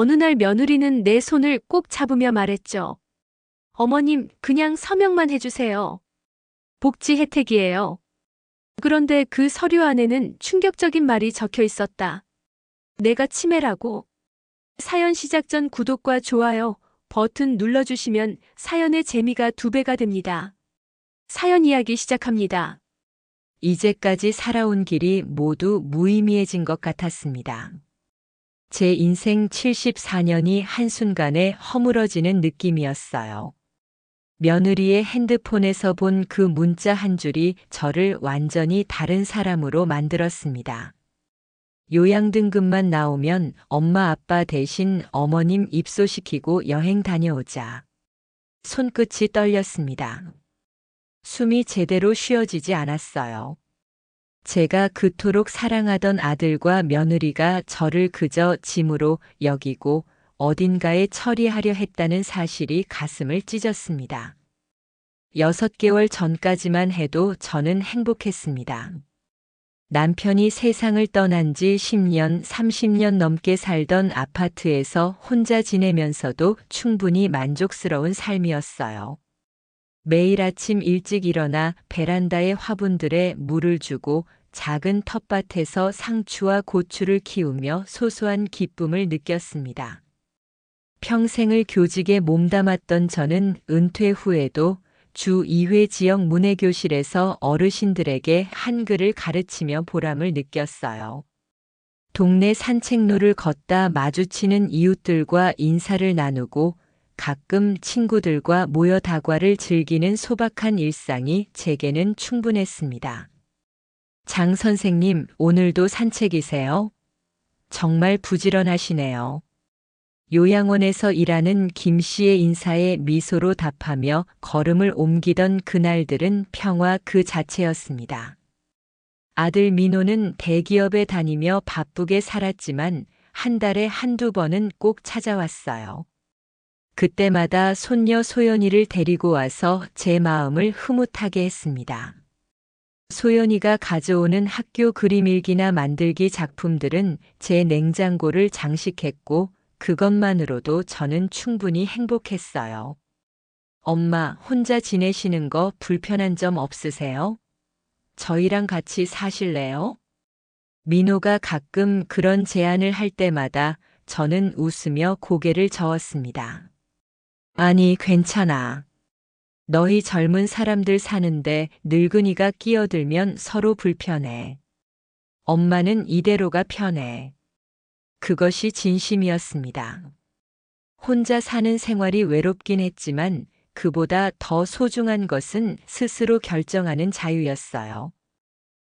어느 날 며느리는 내 손을 꼭 잡으며 말했죠. 어머님, 그냥 서명만 해주세요. 복지 혜택이에요. 그런데 그 서류 안에는 충격적인 말이 적혀 있었다. 내가 치매라고. 사연 시작 전 구독과 좋아요 버튼 눌러주시면 사연의 재미가 2배가 됩니다. 사연 이야기 시작합니다. 이제까지 살아온 길이 모두 무의미해진 것 같았습니다. 제 인생 74년이 한순간에 허물어지는 느낌이었어요. 며느리의 핸드폰에서 본 그 문자 한 줄이 저를 완전히 다른 사람으로 만들었습니다. 요양 등급만 나오면 엄마 아빠 대신 어머님 입소시키고 여행 다녀오자. 손끝이 떨렸습니다. 숨이 제대로 쉬어지지 않았어요. 제가 그토록 사랑하던 아들과 며느리가 저를 그저 짐으로 여기고 어딘가에 처리하려 했다는 사실이 가슴을 찢었습니다. 6개월 전까지만 해도 저는 행복했습니다. 남편이 세상을 떠난 지 10년, 30년 넘게 살던 아파트에서 혼자 지내면서도 충분히 만족스러운 삶이었어요. 매일 아침 일찍 일어나 베란다의 화분들에 물을 주고 작은 텃밭에서 상추와 고추를 키우며 소소한 기쁨을 느꼈습니다. 평생을 교직에 몸담았던 저는 은퇴 후에도 주 2회 지역 문해교실에서 어르신들에게 한글을 가르치며 보람을 느꼈어요. 동네 산책로를 걷다 마주치는 이웃들과 인사를 나누고 가끔 친구들과 모여 다과를 즐기는 소박한 일상이 제게는 충분했습니다. 장 선생님, 오늘도 산책이세요? 정말 부지런하시네요. 요양원에서 일하는 김 씨의 인사에 미소로 답하며 걸음을 옮기던 그날들은 평화 그 자체였습니다. 아들 민호는 대기업에 다니며 바쁘게 살았지만 한 달에 한두 번은 꼭 찾아왔어요. 그때마다 손녀 소연이를 데리고 와서 제 마음을 흐뭇하게 했습니다. 소연이가 가져오는 학교 그림일기나 만들기 작품들은 제 냉장고를 장식했고 그것만으로도 저는 충분히 행복했어요. 엄마, 혼자 지내시는 거 불편한 점 없으세요? 저희랑 같이 사실래요? 민호가 가끔 그런 제안을 할 때마다 저는 웃으며 고개를 저었습니다. 아니, 괜찮아. 너희 젊은 사람들 사는데 늙은이가 끼어들면 서로 불편해. 엄마는 이대로가 편해. 그것이 진심이었습니다. 혼자 사는 생활이 외롭긴 했지만 그보다 더 소중한 것은 스스로 결정하는 자유였어요.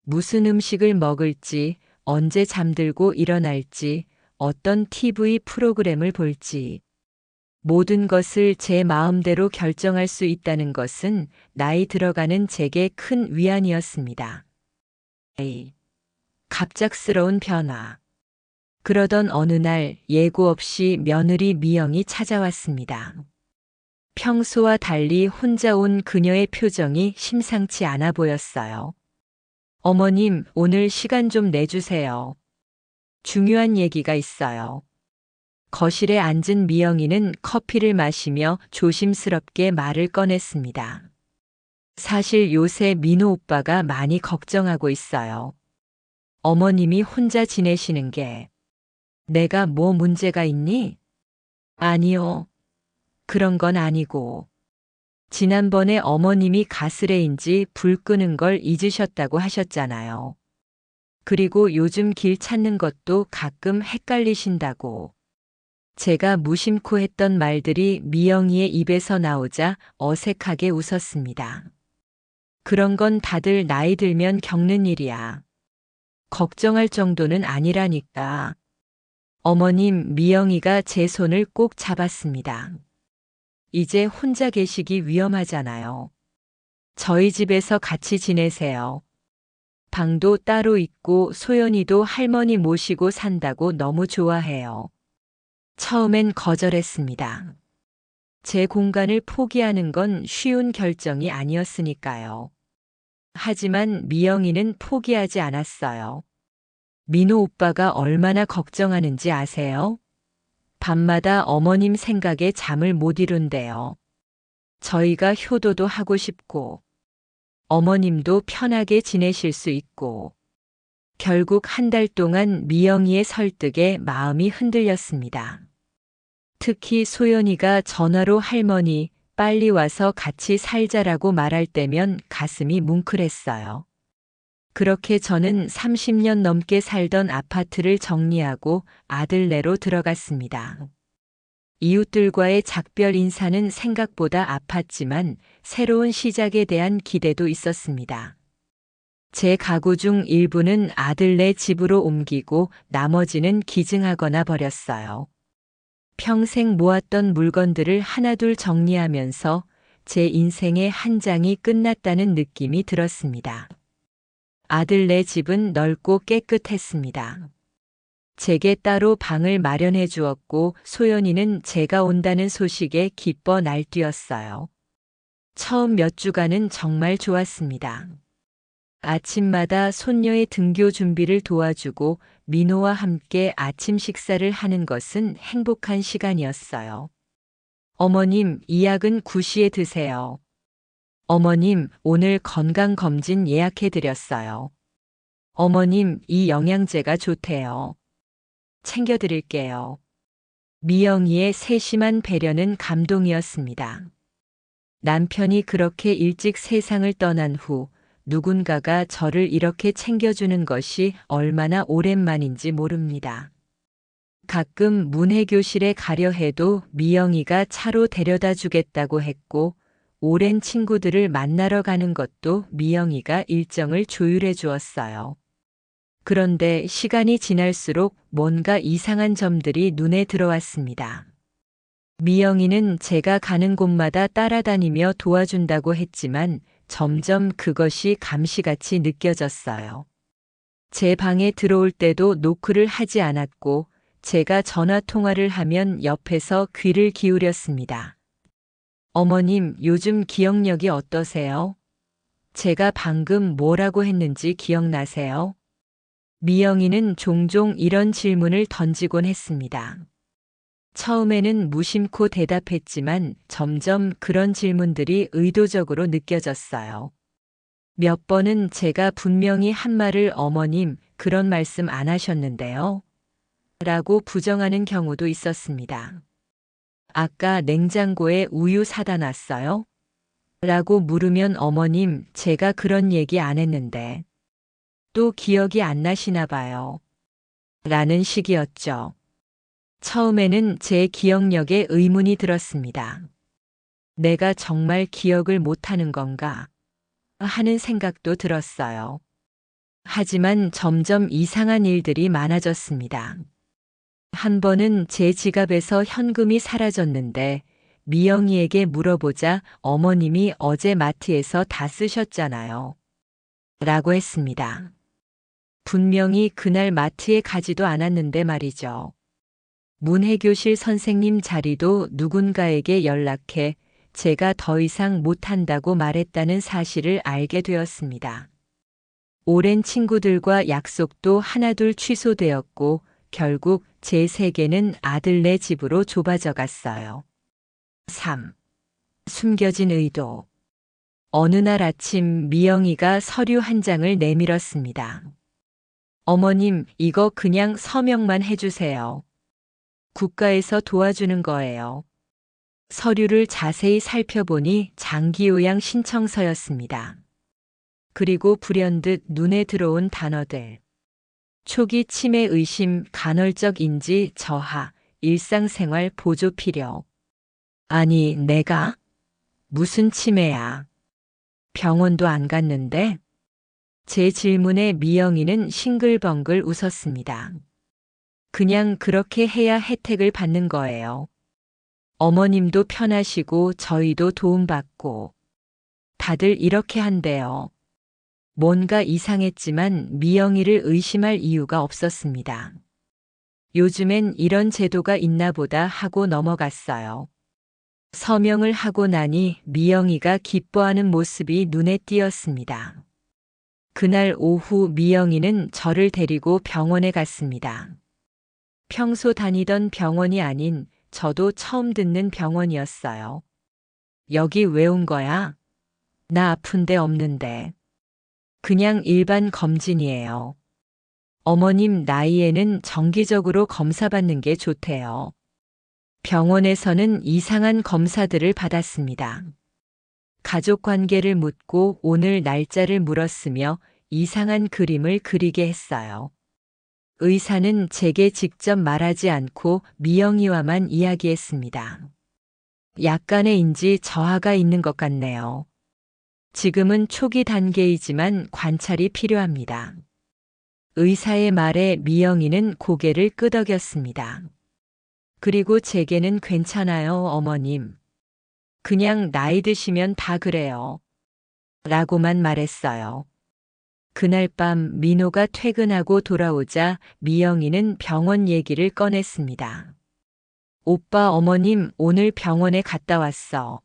무슨 음식을 먹을지, 언제 잠들고 일어날지, 어떤 TV 프로그램을 볼지. 모든 것을 제 마음대로 결정할 수 있다는 것은 나이 들어가는 제게 큰 위안이었습니다. 갑작스러운 변화. 그러던 어느 날 예고 없이 며느리 미영이 찾아왔습니다. 평소와 달리 혼자 온 그녀의 표정이 심상치 않아 보였어요. 어머님, 오늘 시간 좀 내주세요. 중요한 얘기가 있어요. 거실에 앉은 미영이는 커피를 마시며 조심스럽게 말을 꺼냈습니다. 사실 요새 민호 오빠가 많이 걱정하고 있어요. 어머님이 혼자 지내시는 게 내가 뭐 문제가 있니? 아니요. 그런 건 아니고. 지난번에 어머님이 가스레인지 불 끄는 걸 잊으셨다고 하셨잖아요. 그리고 요즘 길 찾는 것도 가끔 헷갈리신다고. 제가 무심코 했던 말들이 미영이의 입에서 나오자 어색하게 웃었습니다. 그런 건 다들 나이 들면 겪는 일이야. 걱정할 정도는 아니라니까. 어머님, 미영이가 제 손을 꼭 잡았습니다. 이제 혼자 계시기 위험하잖아요. 저희 집에서 같이 지내세요. 방도 따로 있고 소연이도 할머니 모시고 산다고 너무 좋아해요. 처음엔 거절했습니다. 제 공간을 포기하는 건 쉬운 결정이 아니었으니까요. 하지만 미영이는 포기하지 않았어요. 민호 오빠가 얼마나 걱정하는지 아세요? 밤마다 어머님 생각에 잠을 못 이룬대요. 저희가 효도도 하고 싶고, 어머님도 편하게 지내실 수 있고, 결국 한 달 동안 미영이의 설득에 마음이 흔들렸습니다. 특히 소연이가 전화로 할머니 빨리 와서 같이 살자라고 말할 때면 가슴이 뭉클했어요. 그렇게 저는 30년 넘게 살던 아파트를 정리하고 아들네로 들어갔습니다. 이웃들과의 작별 인사는 생각보다 아팠지만 새로운 시작에 대한 기대도 있었습니다. 제 가구 중 일부는 아들네 집으로 옮기고 나머지는 기증하거나 버렸어요. 평생 모았던 물건들을 하나둘 정리하면서 제 인생의 한 장이 끝났다는 느낌이 들었습니다. 아들네 집은 넓고 깨끗했습니다. 제게 따로 방을 마련해 주었고 소연이는 제가 온다는 소식에 기뻐 날뛰었어요. 처음 몇 주간은 정말 좋았습니다. 아침마다 손녀의 등교 준비를 도와주고 민호와 함께 아침 식사를 하는 것은 행복한 시간이었어요. 어머님, 이 약은 9시에 드세요. 어머님, 오늘 건강검진 예약해 드렸어요. 어머님, 이 영양제가 좋대요. 챙겨 드릴게요. 미영이의 세심한 배려는 감동이었습니다. 남편이 그렇게 일찍 세상을 떠난 후 누군가가 저를 이렇게 챙겨주는 것이 얼마나 오랜만인지 모릅니다. 가끔 문해교실에 가려 해도 미영이가 차로 데려다 주겠다고 했고, 오랜 친구들을 만나러 가는 것도 미영이가 일정을 조율해 주었어요. 그런데 시간이 지날수록 뭔가 이상한 점들이 눈에 들어왔습니다. 미영이는 제가 가는 곳마다 따라다니며 도와준다고 했지만 점점 그것이 감시같이 느껴졌어요. 제 방에 들어올 때도 노크를 하지 않았고 제가 전화 통화를 하면 옆에서 귀를 기울였습니다. 어머님, 요즘 기억력이 어떠세요? 제가 방금 뭐라고 했는지 기억나세요? 미영이는 종종 이런 질문을 던지곤 했습니다. 처음에는 무심코 대답했지만 점점 그런 질문들이 의도적으로 느껴졌어요. 몇 번은 제가 분명히 한 말을 어머님, 그런 말씀 안 하셨는데요? 라고 부정하는 경우도 있었습니다. 아까 냉장고에 우유 사다 놨어요? 라고 물으면 어머님, 제가 그런 얘기 안 했는데. 또 기억이 안 나시나 봐요. 라는 식이었죠. 처음에는 제 기억력에 의문이 들었습니다. 내가 정말 기억을 못하는 건가? 하는 생각도 들었어요. 하지만 점점 이상한 일들이 많아졌습니다. 한 번은 제 지갑에서 현금이 사라졌는데 미영이에게 물어보자 어머님이 어제 마트에서 다 쓰셨잖아요. 라고 했습니다. 분명히 그날 마트에 가지도 않았는데 말이죠. 문해교실 선생님 자리도 누군가에게 연락해 제가 더 이상 못한다고 말했다는 사실을 알게 되었습니다. 오랜 친구들과 약속도 하나둘 취소되었고 결국 제 세계는 아들네 집으로 좁아져 갔어요. 3. 숨겨진 의도. 어느 날 아침 미영이가 서류 한 장을 내밀었습니다. 어머님, 이거 그냥 서명만 해주세요. 국가에서 도와주는 거예요. 서류를 자세히 살펴보니 장기요양 신청서였습니다. 그리고 불현듯 눈에 들어온 단어들. 초기 치매 의심, 간헐적 인지 저하, 일상생활 보조 필요. 아니, 내가? 무슨 치매야? 병원도 안 갔는데? 제 질문에 미영이는 싱글벙글 웃었습니다. 그냥 그렇게 해야 혜택을 받는 거예요. 어머님도 편하시고 저희도 도움받고. 다들 이렇게 한대요. 뭔가 이상했지만 미영이를 의심할 이유가 없었습니다. 요즘엔 이런 제도가 있나 보다 하고 넘어갔어요. 서명을 하고 나니 미영이가 기뻐하는 모습이 눈에 띄었습니다. 그날 오후 미영이는 저를 데리고 병원에 갔습니다. 평소 다니던 병원이 아닌 저도 처음 듣는 병원이었어요. 여기 왜 온 거야? 나 아픈 데 없는데. 그냥 일반 검진이에요. 어머님 나이에는 정기적으로 검사받는 게 좋대요. 병원에서는 이상한 검사들을 받았습니다. 가족 관계를 묻고 오늘 날짜를 물었으며 이상한 그림을 그리게 했어요. 의사는 제게 직접 말하지 않고 미영이와만 이야기했습니다. 약간의 인지 저하가 있는 것 같네요. 지금은 초기 단계이지만 관찰이 필요합니다. 의사의 말에 미영이는 고개를 끄덕였습니다. 그리고 제게는 괜찮아요, 어머님. 그냥 나이 드시면 다 그래요. 라고만 말했어요. 그날 밤 민호가 퇴근하고 돌아오자 미영이는 병원 얘기를 꺼냈습니다. 오빠 어머님 오늘 병원에 갔다 왔어.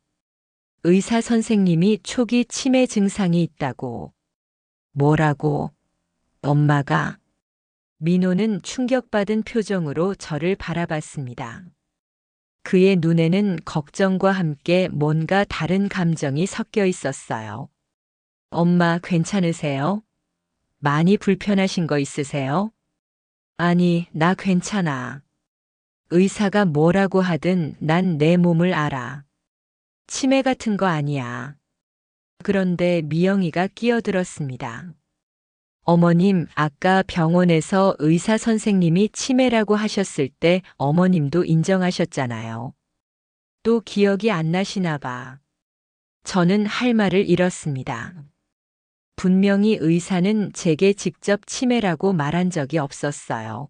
의사 선생님이 초기 치매 증상이 있다고. 뭐라고? 엄마가? 민호는 충격받은 표정으로 저를 바라봤습니다. 그의 눈에는 걱정과 함께 뭔가 다른 감정이 섞여 있었어요. 엄마 괜찮으세요? 많이 불편하신 거 있으세요? 아니, 나 괜찮아. 의사가 뭐라고 하든 난 내 몸을 알아. 치매 같은 거 아니야. 그런데 미영이가 끼어들었습니다. 어머님, 아까 병원에서 의사 선생님이 치매라고 하셨을 때 어머님도 인정하셨잖아요. 또 기억이 안 나시나 봐. 저는 할 말을 잃었습니다. 분명히 의사는 제게 직접 치매라고 말한 적이 없었어요.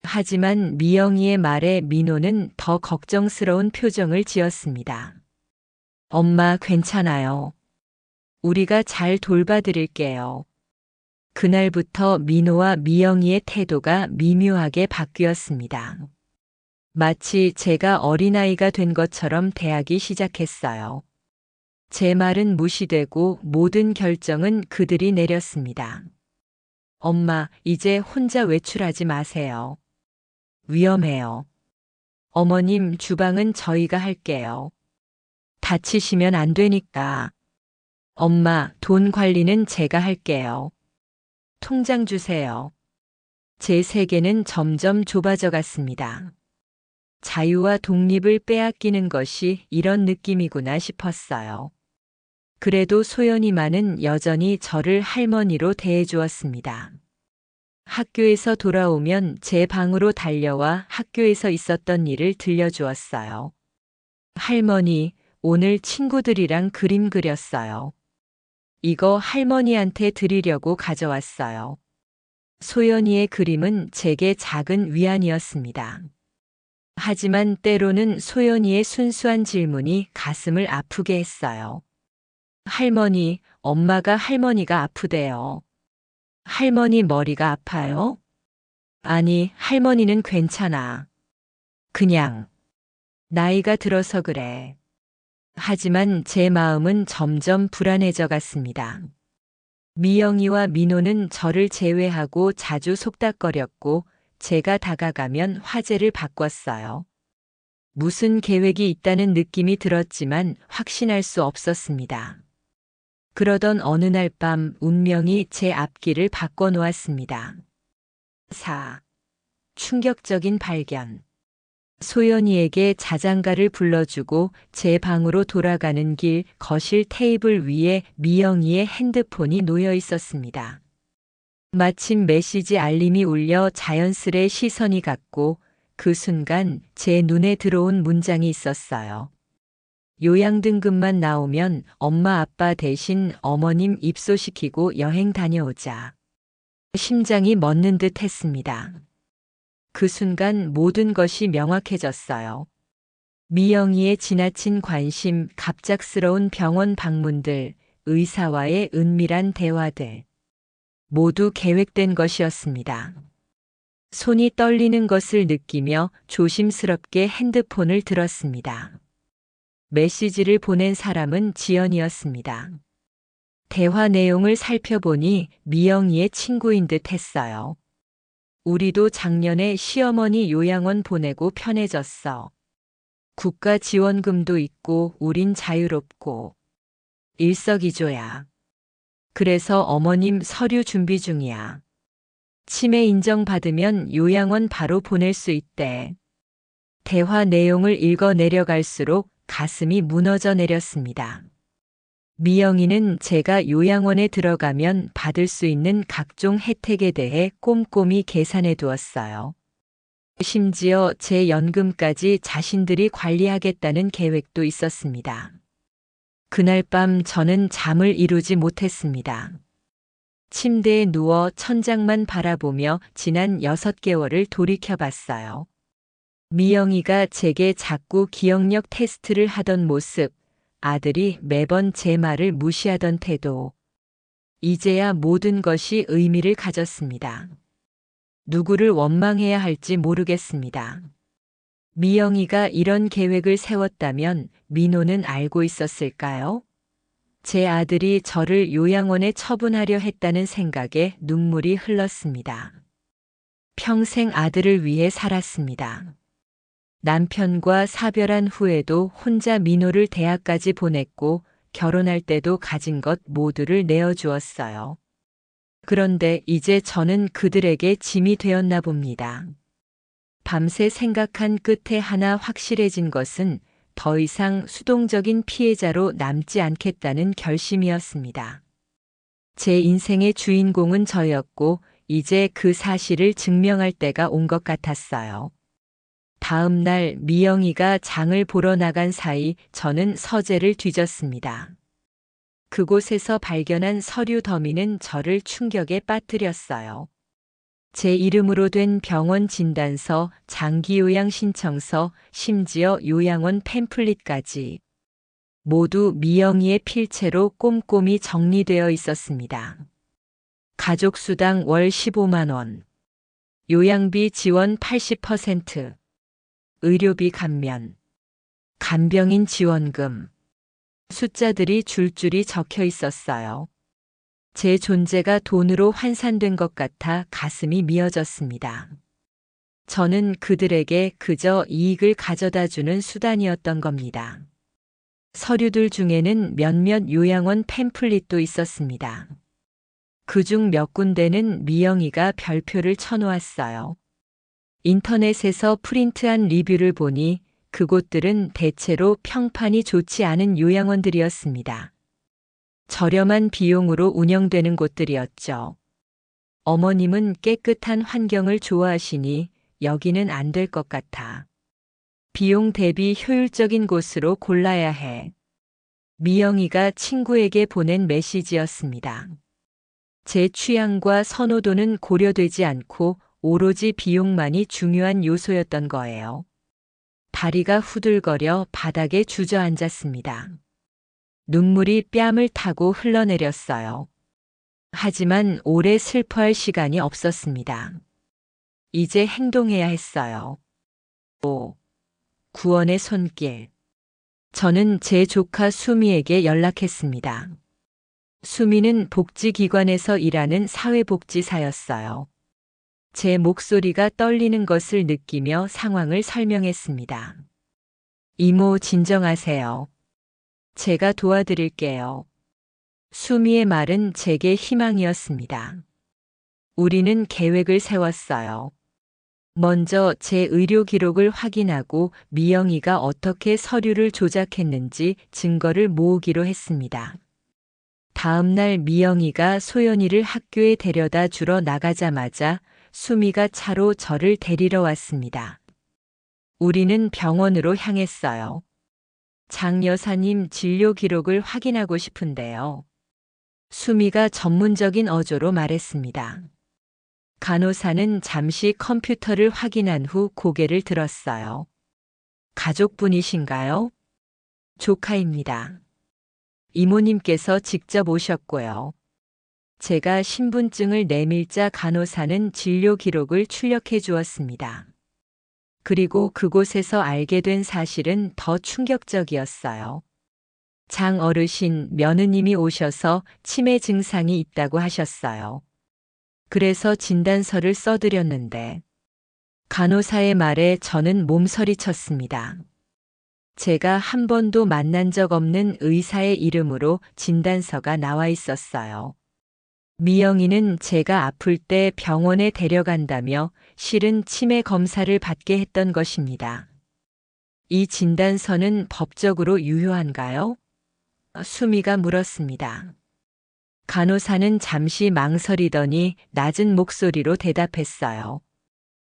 하지만 미영이의 말에 민호는 더 걱정스러운 표정을 지었습니다. 엄마 괜찮아요. 우리가 잘 돌봐드릴게요. 그날부터 민호와 미영이의 태도가 미묘하게 바뀌었습니다. 마치 제가 어린아이가 된 것처럼 대하기 시작했어요. 제 말은 무시되고 모든 결정은 그들이 내렸습니다. 엄마, 이제 혼자 외출하지 마세요. 위험해요. 어머님, 주방은 저희가 할게요. 다치시면 안 되니까. 엄마, 돈 관리는 제가 할게요. 통장 주세요. 제 세계는 점점 좁아져 갔습니다. 자유와 독립을 빼앗기는 것이 이런 느낌이구나 싶었어요. 그래도 소연이만은 여전히 저를 할머니로 대해주었습니다. 학교에서 돌아오면 제 방으로 달려와 학교에서 있었던 일을 들려주었어요. 할머니, 오늘 친구들이랑 그림 그렸어요. 이거 할머니한테 드리려고 가져왔어요. 소연이의 그림은 제게 작은 위안이었습니다. 하지만 때로는 소연이의 순수한 질문이 가슴을 아프게 했어요. 할머니, 엄마가 할머니가 아프대요. 할머니 머리가 아파요? 아니, 할머니는 괜찮아. 그냥 나이가 들어서 그래. 하지만 제 마음은 점점 불안해져 갔습니다. 미영이와 민호는 저를 제외하고 자주 속닥거렸고 제가 다가가면 화제를 바꿨어요. 무슨 계획이 있다는 느낌이 들었지만 확신할 수 없었습니다. 그러던 어느 날 밤 운명이 제 앞길을 바꿔놓았습니다. 4. 충격적인 발견. 소연이에게 자장가를 불러주고 제 방으로 돌아가는 길 거실 테이블 위에 미영이의 핸드폰이 놓여 있었습니다. 마침 메시지 알림이 울려 자연스레 시선이 갔고 그 순간 제 눈에 들어온 문장이 있었어요. 요양 등급만 나오면 엄마 아빠 대신 어머님 입소시키고 여행 다녀오자. 심장이 멎는 듯 했습니다. 그 순간 모든 것이 명확해졌어요. 미영이의 지나친 관심, 갑작스러운 병원 방문들, 의사와의 은밀한 대화들. 모두 계획된 것이었습니다. 손이 떨리는 것을 느끼며 조심스럽게 핸드폰을 들었습니다. 메시지를 보낸 사람은 지연이었습니다. 대화 내용을 살펴보니 미영이의 친구인 듯 했어요. 우리도 작년에 시어머니 요양원 보내고 편해졌어. 국가 지원금도 있고 우린 자유롭고 일석이조야. 그래서 어머님 서류 준비 중이야. 치매 인정받으면 요양원 바로 보낼 수 있대. 대화 내용을 읽어 내려갈수록 가슴이 무너져 내렸습니다. 미영이는 제가 요양원에 들어가면 받을 수 있는 각종 혜택에 대해 꼼꼼히 계산해 두었어요. 심지어 제 연금까지 자신들이 관리하겠다는 계획도 있었습니다. 그날 밤 저는 잠을 이루지 못했습니다. 침대에 누워 천장만 바라보며 지난 6개월을 돌이켜봤어요. 미영이가 제게 자꾸 기억력 테스트를 하던 모습, 아들이 매번 제 말을 무시하던 태도. 이제야 모든 것이 의미를 가졌습니다. 누구를 원망해야 할지 모르겠습니다. 미영이가 이런 계획을 세웠다면 민호는 알고 있었을까요? 제 아들이 저를 요양원에 처분하려 했다는 생각에 눈물이 흘렀습니다. 평생 아들을 위해 살았습니다. 남편과 사별한 후에도 혼자 민호를 대학까지 보냈고 결혼할 때도 가진 것 모두를 내어주었어요. 그런데 이제 저는 그들에게 짐이 되었나 봅니다. 밤새 생각한 끝에 하나 확실해진 것은 더 이상 수동적인 피해자로 남지 않겠다는 결심이었습니다. 제 인생의 주인공은 저였고 이제 그 사실을 증명할 때가 온 것 같았어요. 다음 날 미영이가 장을 보러 나간 사이 저는 서재를 뒤졌습니다. 그곳에서 발견한 서류 더미는 저를 충격에 빠뜨렸어요. 제 이름으로 된 병원 진단서, 장기 요양 신청서, 심지어 요양원 팸플릿까지 모두 미영이의 필체로 꼼꼼히 정리되어 있었습니다. 가족수당 월 15만 원, 요양비 지원 80%, 의료비 감면, 간병인 지원금, 숫자들이 줄줄이 적혀 있었어요. 제 존재가 돈으로 환산된 것 같아 가슴이 미어졌습니다. 저는 그들에게 그저 이익을 가져다 주는 수단이었던 겁니다. 서류들 중에는 몇몇 요양원 팸플릿도 있었습니다. 그중 몇 군데는 미영이가 별표를 쳐놓았어요. 인터넷에서 프린트한 리뷰를 보니 그곳들은 대체로 평판이 좋지 않은 요양원들이었습니다. 저렴한 비용으로 운영되는 곳들이었죠. 어머님은 깨끗한 환경을 좋아하시니 여기는 안 될 것 같아. 비용 대비 효율적인 곳으로 골라야 해. 미영이가 친구에게 보낸 메시지였습니다. 제 취향과 선호도는 고려되지 않고 오로지 비용만이 중요한 요소였던 거예요. 다리가 후들거려 바닥에 주저앉았습니다. 눈물이 뺨을 타고 흘러내렸어요. 하지만 오래 슬퍼할 시간이 없었습니다. 이제 행동해야 했어요. 5. 구원의 손길. 저는 제 조카 수미에게 연락했습니다. 수미는 복지기관에서 일하는 사회복지사였어요. 제 목소리가 떨리는 것을 느끼며 상황을 설명했습니다. 이모 진정하세요. 제가 도와드릴게요. 수미의 말은 제게 희망이었습니다. 우리는 계획을 세웠어요. 먼저 제 의료 기록을 확인하고 미영이가 어떻게 서류를 조작했는지 증거를 모으기로 했습니다. 다음 날 미영이가 소연이를 학교에 데려다 주러 나가자마자 수미가 차로 저를 데리러 왔습니다. 우리는 병원으로 향했어요. 장 여사님 진료 기록을 확인하고 싶은데요. 수미가 전문적인 어조로 말했습니다. 간호사는 잠시 컴퓨터를 확인한 후 고개를 들었어요. 가족분이신가요? 조카입니다. 이모님께서 직접 오셨고요. 제가 신분증을 내밀자 간호사는 진료 기록을 출력해 주었습니다. 그리고 그곳에서 알게 된 사실은 더 충격적이었어요. 장 어르신 며느님이 오셔서 치매 증상이 있다고 하셨어요. 그래서 진단서를 써드렸는데 간호사의 말에 저는 몸서리쳤습니다. 제가 한 번도 만난 적 없는 의사의 이름으로 진단서가 나와 있었어요. 미영이는 제가 아플 때 병원에 데려간다며 실은 치매 검사를 받게 했던 것입니다. 이 진단서는 법적으로 유효한가요? 수미가 물었습니다. 간호사는 잠시 망설이더니 낮은 목소리로 대답했어요.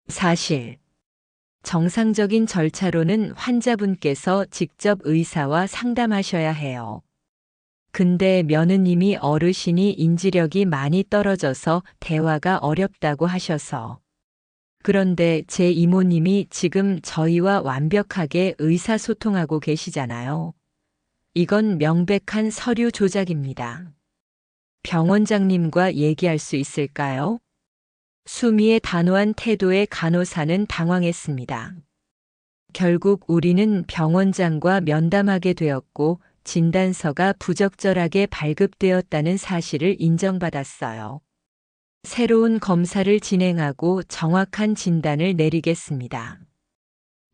사실, 정상적인 절차로는 환자분께서 직접 의사와 상담하셔야 해요. 근데 며느님이 어르신이 인지력이 많이 떨어져서 대화가 어렵다고 하셔서. 그런데 제 이모님이 지금 저희와 완벽하게 의사소통하고 계시잖아요. 이건 명백한 서류 조작입니다. 병원장님과 얘기할 수 있을까요? 수미의 단호한 태도에 간호사는 당황했습니다. 결국 우리는 병원장과 면담하게 되었고 진단서가 부적절하게 발급되었다는 사실을 인정받았어요. 새로운 검사를 진행하고 정확한 진단을 내리겠습니다.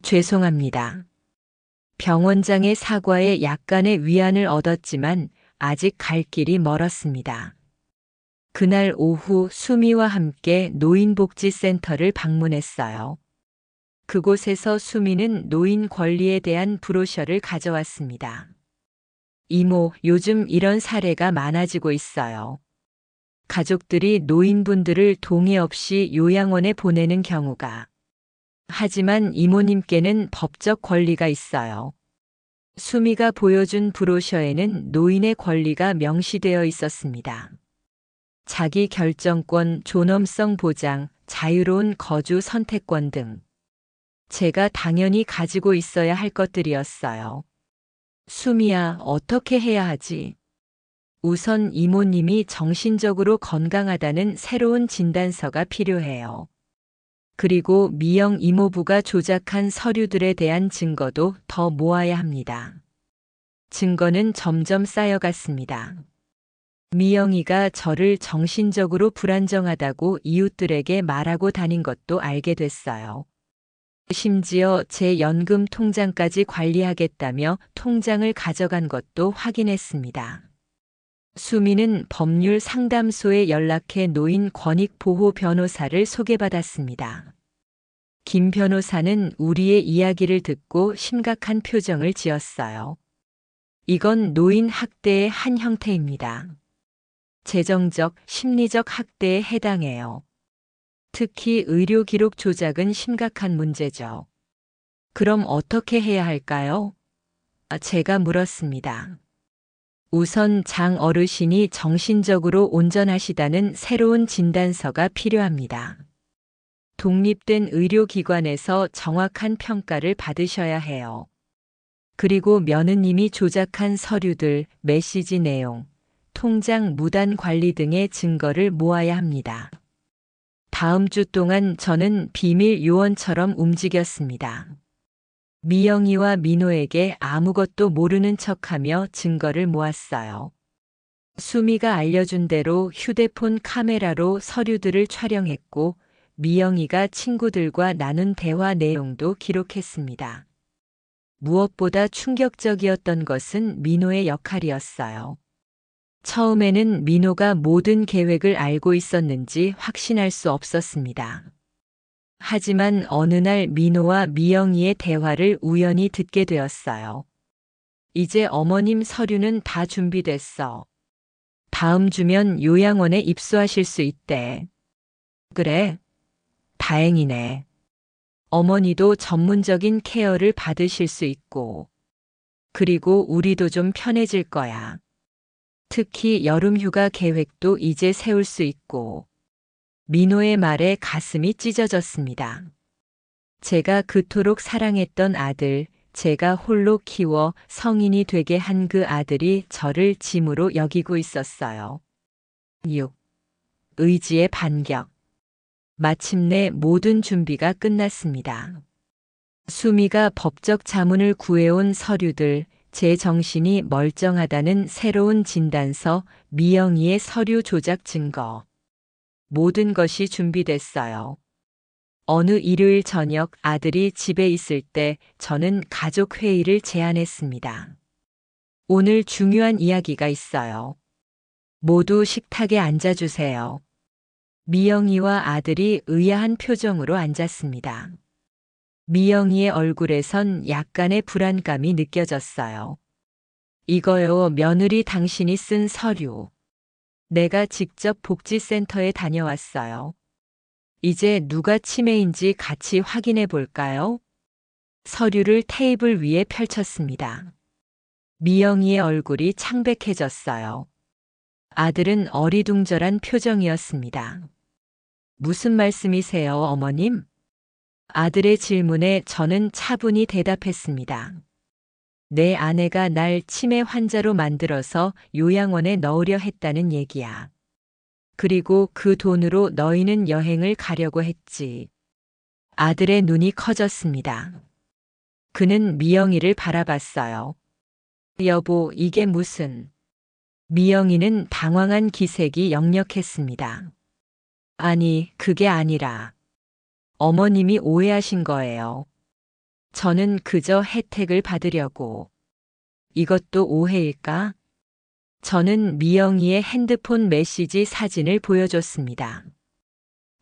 죄송합니다. 병원장의 사과에 약간의 위안을 얻었지만 아직 갈 길이 멀었습니다. 그날 오후 수미와 함께 노인복지센터를 방문했어요. 그곳에서 수미는 노인 권리에 대한 브로셔를 가져왔습니다. 이모, 요즘 이런 사례가 많아지고 있어요. 가족들이 노인분들을 동의 없이 요양원에 보내는 경우가. 하지만 이모님께는 법적 권리가 있어요. 수미가 보여준 브로셔에는 노인의 권리가 명시되어 있었습니다. 자기 결정권, 존엄성 보장, 자유로운 거주 선택권 등. 제가 당연히 가지고 있어야 할 것들이었어요. 수미야, 어떻게 해야 하지? 우선 이모님이 정신적으로 건강하다는 새로운 진단서가 필요해요. 그리고 미영 이모부가 조작한 서류들에 대한 증거도 더 모아야 합니다. 증거는 점점 쌓여갔습니다. 미영이가 저를 정신적으로 불안정하다고 이웃들에게 말하고 다닌 것도 알게 됐어요. 심지어 제 연금 통장까지 관리하겠다며 통장을 가져간 것도 확인했습니다. 수미는 법률 상담소에 연락해 노인 권익 보호 변호사를 소개받았습니다. 김 변호사는 우리의 이야기를 듣고 심각한 표정을 지었어요. 이건 노인 학대의 한 형태입니다. 재정적, 심리적 학대에 해당해요. 특히 의료 기록 조작은 심각한 문제죠. 그럼 어떻게 해야 할까요? 제가 물었습니다. 우선 장 어르신이 정신적으로 온전하시다는 새로운 진단서가 필요합니다. 독립된 의료기관에서 정확한 평가를 받으셔야 해요. 그리고 며느님이 조작한 서류들, 메시지 내용, 통장 무단 관리 등의 증거를 모아야 합니다. 다음 주 동안 저는 비밀 요원처럼 움직였습니다. 미영이와 민호에게 아무것도 모르는 척하며 증거를 모았어요. 수미가 알려준 대로 휴대폰 카메라로 서류들을 촬영했고 미영이가 친구들과 나눈 대화 내용도 기록했습니다. 무엇보다 충격적이었던 것은 민호의 역할이었어요. 처음에는 민호가 모든 계획을 알고 있었는지 확신할 수 없었습니다. 하지만 어느 날 민호와 미영이의 대화를 우연히 듣게 되었어요. 이제 어머님 서류는 다 준비됐어. 다음 주면 요양원에 입소하실 수 있대. 그래? 다행이네. 어머니도 전문적인 케어를 받으실 수 있고. 그리고 우리도 좀 편해질 거야. 특히 여름 휴가 계획도 이제 세울 수 있고. 민호의 말에 가슴이 찢어졌습니다. 제가 그토록 사랑했던 아들, 제가 홀로 키워 성인이 되게 한 그 아들이 저를 짐으로 여기고 있었어요. 6. 의지의 반격. 마침내 모든 준비가 끝났습니다. 수미가 법적 자문을 구해온 서류들, 제 정신이 멀쩡하다는 새로운 진단서, 미영이의 서류 조작 증거. 모든 것이 준비됐어요. 어느 일요일 저녁 아들이 집에 있을 때 저는 가족 회의를 제안했습니다. 오늘 중요한 이야기가 있어요. 모두 식탁에 앉아주세요. 미영이와 아들이 의아한 표정으로 앉았습니다. 미영이의 얼굴에선 약간의 불안감이 느껴졌어요. 이거요, 며느리 당신이 쓴 서류. 내가 직접 복지센터에 다녀왔어요. 이제 누가 치매인지 같이 확인해 볼까요? 서류를 테이블 위에 펼쳤습니다. 미영이의 얼굴이 창백해졌어요. 아들은 어리둥절한 표정이었습니다. 무슨 말씀이세요, 어머님? 아들의 질문에 저는 차분히 대답했습니다. 내 아내가 날 치매 환자로 만들어서 요양원에 넣으려 했다는 얘기야. 그리고 그 돈으로 너희는 여행을 가려고 했지. 아들의 눈이 커졌습니다. 그는 미영이를 바라봤어요. 여보, 이게 무슨... 미영이는 당황한 기색이 역력했습니다. 아니, 그게 아니라 어머님이 오해하신 거예요. 저는 그저 혜택을 받으려고. 이것도 오해일까? 저는 미영이의 핸드폰 메시지 사진을 보여줬습니다.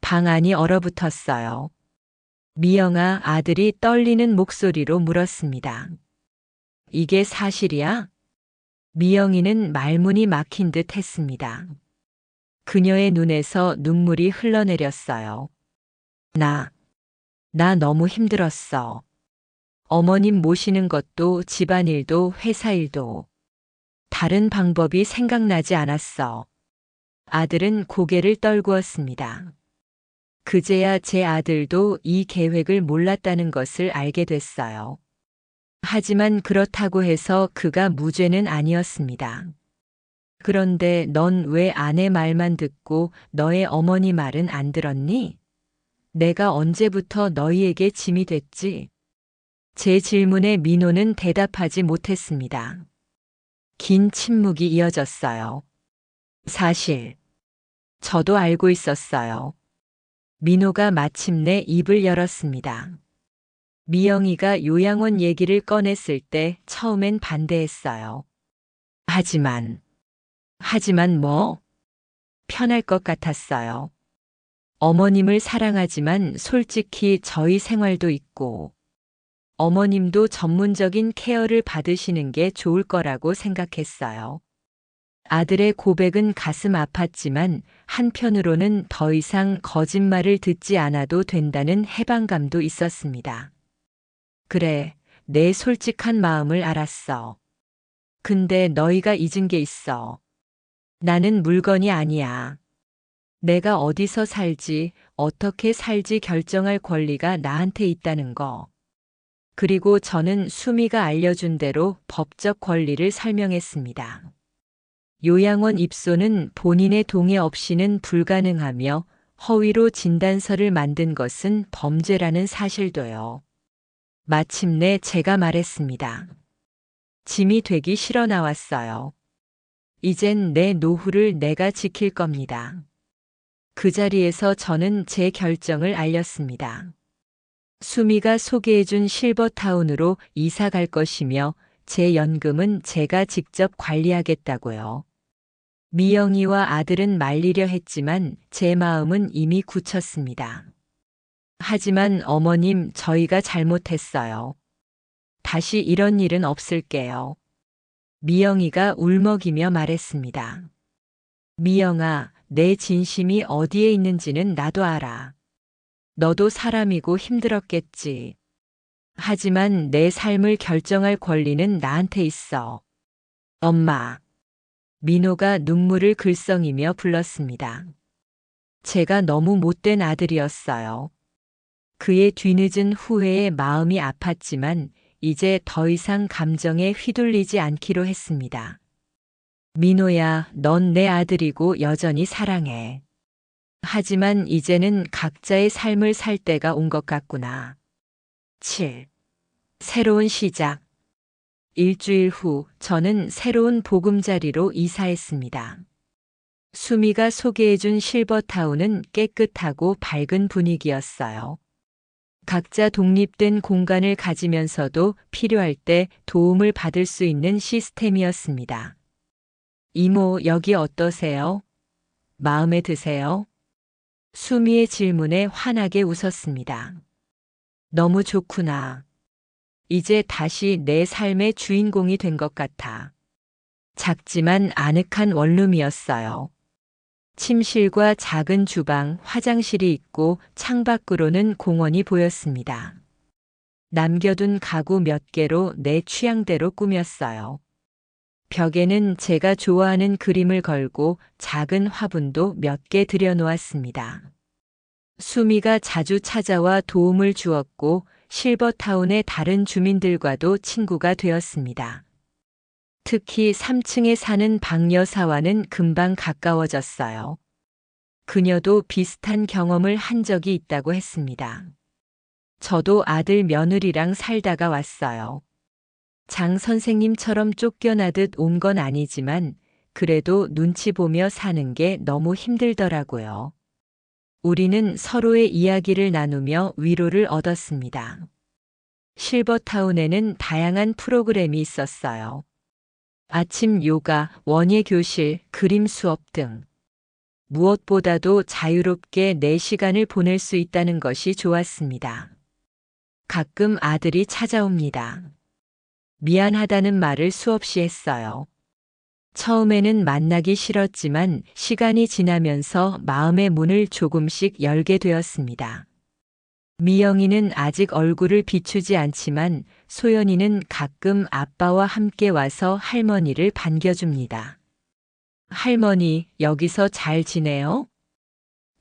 방 안이 얼어붙었어요. 미영아, 아들이 떨리는 목소리로 물었습니다. 이게 사실이야? 미영이는 말문이 막힌 듯 했습니다. 그녀의 눈에서 눈물이 흘러내렸어요. 나 너무 힘들었어. 어머님 모시는 것도 집안일도 회사 일도. 다른 방법이 생각나지 않았어. 아들은 고개를 떨구었습니다. 그제야 제 아들도 이 계획을 몰랐다는 것을 알게 됐어요. 하지만 그렇다고 해서 그가 무죄는 아니었습니다. 그런데 넌 왜 아내 말만 듣고 너의 어머니 말은 안 들었니? 내가 언제부터 너희에게 짐이 됐지? 제 질문에 민호는 대답하지 못했습니다. 긴 침묵이 이어졌어요. 사실, 저도 알고 있었어요. 민호가 마침내 입을 열었습니다. 미영이가 요양원 얘기를 꺼냈을 때 처음엔 반대했어요. 하지만 뭐? 편할 것 같았어요. 어머님을 사랑하지만 솔직히 저희 생활도 있고, 어머님도 전문적인 케어를 받으시는 게 좋을 거라고 생각했어요. 아들의 고백은 가슴 아팠지만 한편으로는 더 이상 거짓말을 듣지 않아도 된다는 해방감도 있었습니다. 그래, 내 솔직한 마음을 알았어. 근데 너희가 잊은 게 있어. 나는 물건이 아니야. 내가 어디서 살지, 어떻게 살지 결정할 권리가 나한테 있다는 거. 그리고 저는 수미가 알려준 대로 법적 권리를 설명했습니다. 요양원 입소는 본인의 동의 없이는 불가능하며 허위로 진단서를 만든 것은 범죄라는 사실도요. 마침내 제가 말했습니다. 짐이 되기 싫어 나왔어요. 이젠 내 노후를 내가 지킬 겁니다. 그 자리에서 저는 제 결정을 알렸습니다. 수미가 소개해준 실버타운으로 이사 갈 것이며 제 연금은 제가 직접 관리하겠다고요. 미영이와 아들은 말리려 했지만 제 마음은 이미 굳혔습니다. 하지만 어머님, 저희가 잘못했어요. 다시 이런 일은 없을게요. 미영이가 울먹이며 말했습니다. 미영아, 내 진심이 어디에 있는지는 나도 알아. 너도 사람이고 힘들었겠지. 하지만 내 삶을 결정할 권리는 나한테 있어. 엄마. 민호가 눈물을 글썽이며 불렀습니다. 제가 너무 못된 아들이었어요. 그의 뒤늦은 후회에 마음이 아팠지만 이제 더 이상 감정에 휘둘리지 않기로 했습니다. 민호야, 넌 내 아들이고 여전히 사랑해. 하지만 이제는 각자의 삶을 살 때가 온 것 같구나. 7. 새로운 시작. 일주일 후 저는 새로운 보금자리로 이사했습니다. 수미가 소개해준 실버타운은 깨끗하고 밝은 분위기였어요. 각자 독립된 공간을 가지면서도 필요할 때 도움을 받을 수 있는 시스템이었습니다. 이모, 여기 어떠세요? 마음에 드세요? 수미의 질문에 환하게 웃었습니다. 너무 좋구나. 이제 다시 내 삶의 주인공이 된 것 같아. 작지만 아늑한 원룸이었어요. 침실과 작은 주방, 화장실이 있고 창밖으로는 공원이 보였습니다. 남겨둔 가구 몇 개로 내 취향대로 꾸몄어요. 벽에는 제가 좋아하는 그림을 걸고 작은 화분도 몇 개 들여놓았습니다. 수미가 자주 찾아와 도움을 주었고 실버타운의 다른 주민들과도 친구가 되었습니다. 특히 3층에 사는 박 여사와는 금방 가까워졌어요. 그녀도 비슷한 경험을 한 적이 있다고 했습니다. 저도 아들 며느리랑 살다가 왔어요. 장 선생님처럼 쫓겨나듯 온 건 아니지만 그래도 눈치 보며 사는 게 너무 힘들더라고요. 우리는 서로의 이야기를 나누며 위로를 얻었습니다. 실버타운에는 다양한 프로그램이 있었어요. 아침 요가, 원예 교실, 그림 수업 등. 무엇보다도 자유롭게 내 시간을 보낼 수 있다는 것이 좋았습니다. 가끔 아들이 찾아옵니다. 미안하다는 말을 수없이 했어요. 처음에는 만나기 싫었지만 시간이 지나면서 마음의 문을 조금씩 열게 되었습니다. 미영이는 아직 얼굴을 비추지 않지만 소연이는 가끔 아빠와 함께 와서 할머니를 반겨줍니다. 할머니, 여기서 잘 지내요?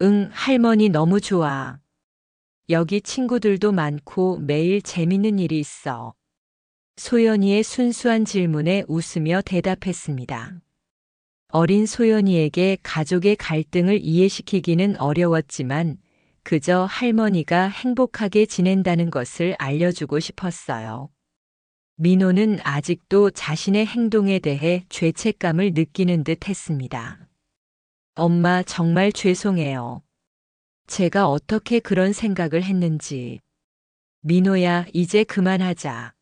응, 할머니 너무 좋아. 여기 친구들도 많고 매일 재밌는 일이 있어. 소연이의 순수한 질문에 웃으며 대답했습니다. 어린 소연이에게 가족의 갈등을 이해시키기는 어려웠지만 그저 할머니가 행복하게 지낸다는 것을 알려주고 싶었어요. 민호는 아직도 자신의 행동에 대해 죄책감을 느끼는 듯 했습니다. 엄마, 정말 죄송해요. 제가 어떻게 그런 생각을 했는지. 민호야, 이제 그만하자.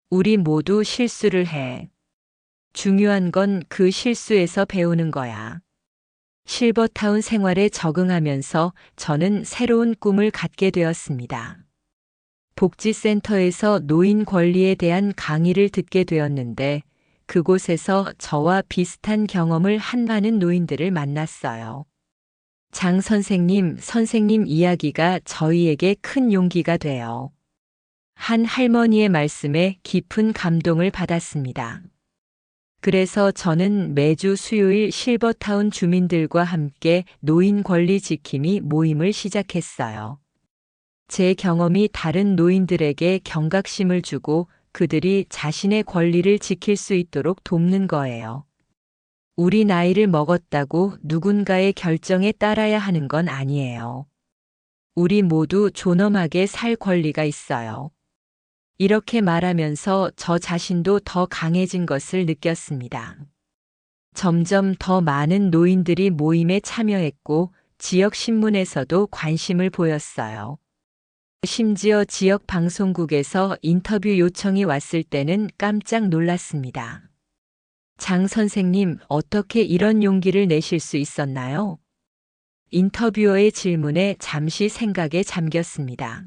우리 모두 실수를 해. 중요한 건 그 실수에서 배우는 거야. 실버타운 생활에 적응하면서 저는 새로운 꿈을 갖게 되었습니다. 복지센터에서 노인 권리에 대한 강의를 듣게 되었는데 그곳에서 저와 비슷한 경험을 한 많은 노인들을 만났어요. 장 선생님, 선생님 이야기가 저희에게 큰 용기가 돼요. 한 할머니의 말씀에 깊은 감동을 받았습니다. 그래서 저는 매주 수요일 실버타운 주민들과 함께 노인 권리 지킴이 모임을 시작했어요. 제 경험이 다른 노인들에게 경각심을 주고 그들이 자신의 권리를 지킬 수 있도록 돕는 거예요. 우리 나이를 먹었다고 누군가의 결정에 따라야 하는 건 아니에요. 우리 모두 존엄하게 살 권리가 있어요. 이렇게 말하면서 저 자신도 더 강해진 것을 느꼈습니다. 점점 더 많은 노인들이 모임에 참여했고 지역 신문에서도 관심을 보였어요. 심지어 지역 방송국에서 인터뷰 요청이 왔을 때는 깜짝 놀랐습니다. 장 선생님, 어떻게 이런 용기를 내실 수 있었나요? 인터뷰어의 질문에 잠시 생각에 잠겼습니다.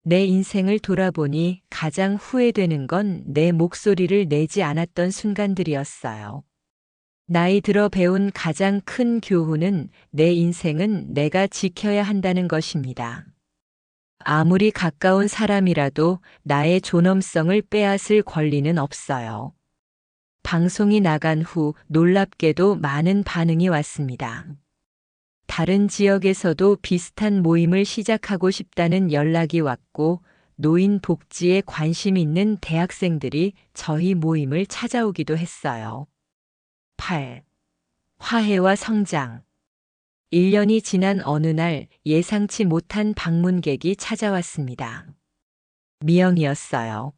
내 인생을 돌아보니 가장 후회되는 건 내 목소리를 내지 않았던 순간들이었어요. 나이 들어 배운 가장 큰 교훈은 내 인생은 내가 지켜야 한다는 것입니다. 아무리 가까운 사람이라도 나의 존엄성을 빼앗을 권리는 없어요. 방송이 나간 후 놀랍게도 많은 반응이 왔습니다. 다른 지역에서도 비슷한 모임을 시작하고 싶다는 연락이 왔고 노인 복지에 관심 있는 대학생들이 저희 모임을 찾아오기도 했어요. 8. 화해와 성장. 1년이 지난 어느 날 예상치 못한 방문객이 찾아왔습니다. 미영이었어요.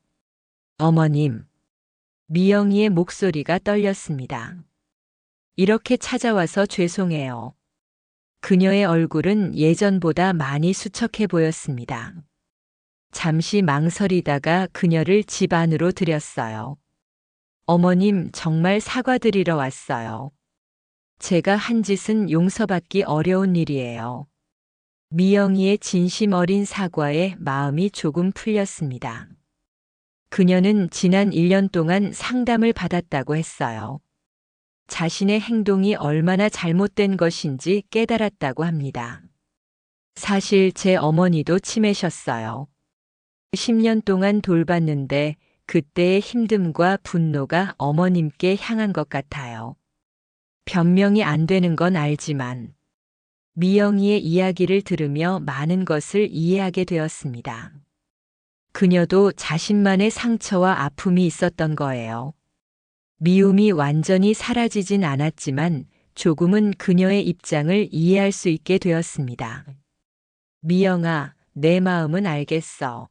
어머님. 미영이의 목소리가 떨렸습니다. 이렇게 찾아와서 죄송해요. 그녀의 얼굴은 예전보다 많이 수척해 보였습니다. 잠시 망설이다가 그녀를 집 안으로 들였어요. 어머님, 정말 사과드리러 왔어요. 제가 한 짓은 용서받기 어려운 일이에요. 미영이의 진심 어린 사과에 마음이 조금 풀렸습니다. 그녀는 지난 1년 동안 상담을 받았다고 했어요. 자신의 행동이 얼마나 잘못된 것인지 깨달았다고 합니다. 사실 제 어머니도 치매셨어요. 10년 동안 돌봤는데 그때의 힘듦과 분노가 어머님께 향한 것 같아요. 변명이 안 되는 건 알지만 미영이의 이야기를 들으며 많은 것을 이해하게 되었습니다. 그녀도 자신만의 상처와 아픔이 있었던 거예요. 미움이 완전히 사라지진 않았지만 조금은 그녀의 입장을 이해할 수 있게 되었습니다. 미영아, 내 마음은 알겠어.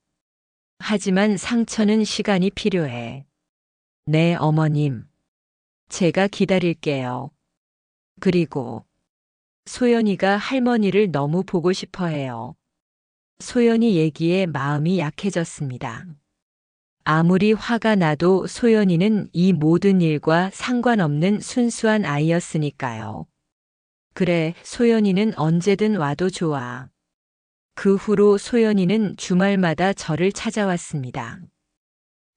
하지만 상처는 시간이 필요해. 네, 어머님. 제가 기다릴게요. 그리고 소연이가 할머니를 너무 보고 싶어 해요. 소연이 얘기에 마음이 약해졌습니다. 아무리 화가 나도 소연이는 이 모든 일과 상관없는 순수한 아이였으니까요. 그래, 소연이는 언제든 와도 좋아. 그 후로 소연이는 주말마다 저를 찾아왔습니다.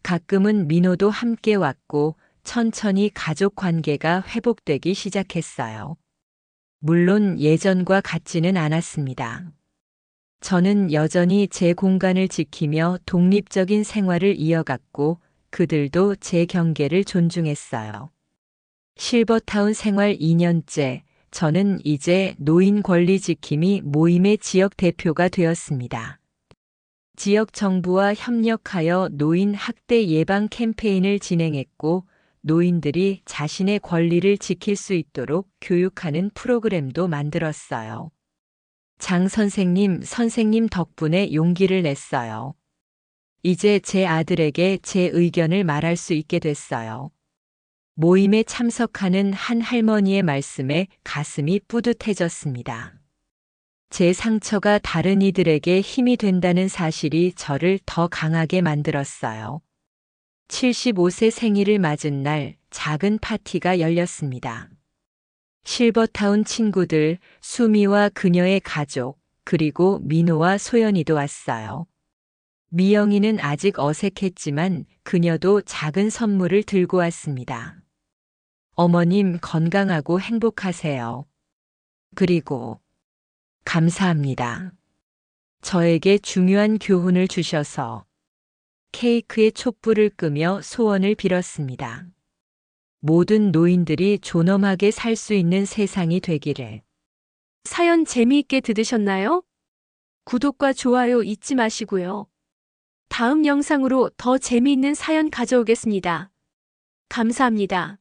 가끔은 민호도 함께 왔고 천천히 가족 관계가 회복되기 시작했어요. 물론 예전과 같지는 않았습니다. 저는 여전히 제 공간을 지키며 독립적인 생활을 이어갔고 그들도 제 경계를 존중했어요. 실버타운 생활 2년째, 저는 이제 노인 권리 지킴이 모임의 지역 대표가 되었습니다. 지역 정부와 협력하여 노인 학대 예방 캠페인을 진행했고 노인들이 자신의 권리를 지킬 수 있도록 교육하는 프로그램도 만들었어요. 장 선생님 덕분에 용기를 냈어요. 이제 제 아들에게 제 의견을 말할 수 있게 됐어요. 모임에 참석하는 한 할머니의 말씀에 가슴이 뿌듯해졌습니다. 제 상처가 다른 이들에게 힘이 된다는 사실이 저를 더 강하게 만들었어요. 75세 생일을 맞은 날 작은 파티가 열렸습니다. 실버타운 친구들, 수미와 그녀의 가족, 그리고 민호와 소연이도 왔어요. 미영이는 아직 어색했지만 그녀도 작은 선물을 들고 왔습니다. 어머님 건강하고 행복하세요. 그리고 감사합니다. 저에게 중요한 교훈을 주셔서 케이크에 촛불을 끄며 소원을 빌었습니다. 모든 노인들이 존엄하게 살 수 있는 세상이 되기를. 사연 재미있게 들으셨나요? 구독과 좋아요 잊지 마시고요. 다음 영상으로 더 재미있는 사연 가져오겠습니다. 감사합니다.